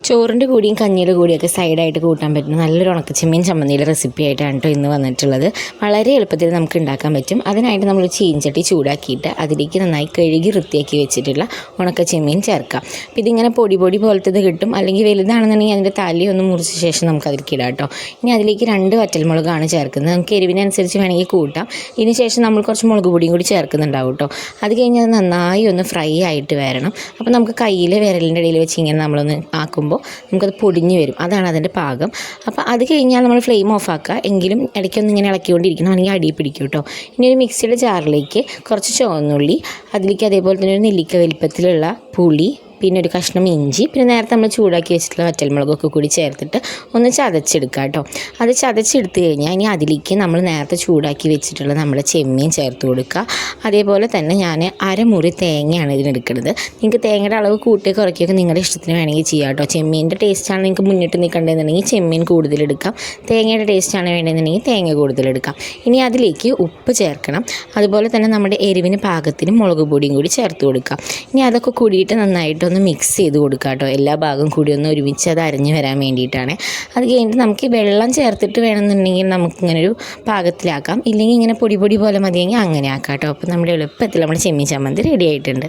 ചോറിൻ്റെ കൂടിയും കഞ്ഞിയുടെ കൂടിയൊക്കെ സൈഡായിട്ട് കൂട്ടാൻ പറ്റുന്ന നല്ലൊരു ഉണക്കച്ചെമ്മീൻ ചമ്മന്തിയുടെ റെസിപ്പി ആയിട്ടാണ് കേട്ടോ ഇന്ന് വന്നിട്ടുള്ളത്. വളരെ എളുപ്പത്തിൽ നമുക്ക് ഉണ്ടാക്കാൻ പറ്റും. അതിനായിട്ട് നമ്മൾ ചീഞ്ചട്ടി ചൂടാക്കിയിട്ട് അതിലേക്ക് നന്നായി കഴുകി വൃത്തിയാക്കി വെച്ചിട്ടുള്ള ഉണക്കച്ചെമ്മീൻ ചേർക്കാം. അപ്പോൾ ഇതിങ്ങനെ പൊടി പോലത്തത് കിട്ടും. അല്ലെങ്കിൽ വലുതാണെന്നുണ്ടെങ്കിൽ അതിൻ്റെ തലി ഒന്ന് മുറിച്ച ശേഷം നമുക്ക് അതിലേക്ക് ഇടാം കേട്ടോ. ഇനി അതിലേക്ക് 2 വറ്റൽമുളകാണ് ചേർക്കുന്നത്. നമുക്ക് എരിവിനനുസരിച്ച് വേണമെങ്കിൽ കൂട്ടാം. ഇതിന് ശേഷം നമ്മൾ കുറച്ച് മുളക് പൊടിയും കൂടി ചേർക്കുന്നുണ്ടാവും കേട്ടോ. അത് കഴിഞ്ഞ് അത് നന്നായി ഒന്ന് ഫ്രൈ ആയിട്ട് വരണം. അപ്പോൾ നമുക്ക് കയ്യിൽ വിരലിൻ്റെ ഇടയിൽ വെച്ച് ഇങ്ങനെ നമ്മളൊന്ന് ആക്കുമ്പോൾ നമുക്കത് പൊടിഞ്ഞ് വരും. അതാണ് അതിൻ്റെ പാകം. അപ്പോൾ അത് കഴിഞ്ഞാൽ നമ്മൾ ഫ്ലെയിം ഓഫ് ആക്കുക. എങ്കിലും ഇടയ്ക്കൊന്നും ഇങ്ങനെ ഇളക്കിക്കൊണ്ടിരിക്കണം, അല്ലെങ്കിൽ അടി പിടിക്കും കേട്ടോ. ഇനി ഒരു മിക്സിയുടെ ജാറിലേക്ക് കുറച്ച് ചുവന്നുള്ളി, അതിലേക്ക് അതേപോലെ തന്നെ ഒരു നെല്ലിക്ക വലിപ്പത്തിലുള്ള പുളി, പിന്നെ ഒരു കഷ്ണം ഇഞ്ചി, പിന്നെ നേരത്തെ നമ്മൾ ചൂടാക്കി വെച്ചിട്ടുള്ള വറ്റൽമുളകൊക്കെ കൂടി ചേർത്തിട്ട് ഒന്ന് ചതച്ചെടുക്കുക കേട്ടോ. അത് ചതച്ചെടുത്ത് കഴിഞ്ഞാൽ ഇനി അതിലേക്ക് നമ്മൾ നേരത്തെ ചൂടാക്കി വെച്ചിട്ടുള്ള നമ്മുടെ ചെമ്മീൻ ചേർത്ത് കൊടുക്കുക. അതേപോലെ തന്നെ ഞാൻ അരമുറി തേങ്ങയാണ് ഇതിനെടുക്കുന്നത്. നിങ്ങൾക്ക് തേങ്ങയുടെ അളവ് കൂട്ടി കുറയ്ക്കുകയൊക്കെ നിങ്ങളുടെ ഇഷ്ടത്തിന് വേണമെങ്കിൽ ചെയ്യാം കേട്ടോ. ചെമ്മീൻ്റെ ടേസ്റ്റാണ് നിങ്ങൾക്ക് മുന്നിട്ട് നിൽക്കേണ്ടതെന്നുണ്ടെങ്കിൽ ചെമ്മീൻ കൂടുതലെടുക്കാം. തേങ്ങയുടെ ടേസ്റ്റാണ് വേണ്ടതെന്നുണ്ടെങ്കിൽ തേങ്ങ കൂടുതലെടുക്കാം. ഇനി അതിലേക്ക് ഉപ്പ് ചേർക്കണം. അതുപോലെ തന്നെ നമ്മുടെ എരിവിന് പാകത്തിന് മുളക് പൊടിയും കൂടി ചേർത്ത് കൊടുക്കാം. ഇനി അതൊക്കെ കൂടിയിട്ട് നന്നായിട്ട് ഒന്ന് മിക്സ് ചെയ്ത് കൊടുക്കുക കേട്ടോ. എല്ലാ ഭാഗം കൂടി ഒന്ന് ഒരുമിച്ച് അത് അരഞ്ഞ് വരാൻ വേണ്ടിയിട്ടാണ്. അത് കഴിഞ്ഞിട്ട് നമുക്ക് വെള്ളം ചേർത്തിട്ട് വേണമെന്നുണ്ടെങ്കിൽ നമുക്കിങ്ങനൊരു പാകത്തിലാക്കാം. ഇല്ലെങ്കിൽ ഇങ്ങനെ പൊടി പോലെ മതിയെങ്കിൽ അങ്ങനെ ആക്കാം കേട്ടോ. അപ്പോൾ നമ്മുടെ എളുപ്പത്തിൽ നമ്മുടെ ചെമ്മീൻ ചമ്മന്തി റെഡി ആയിട്ടുണ്ട്.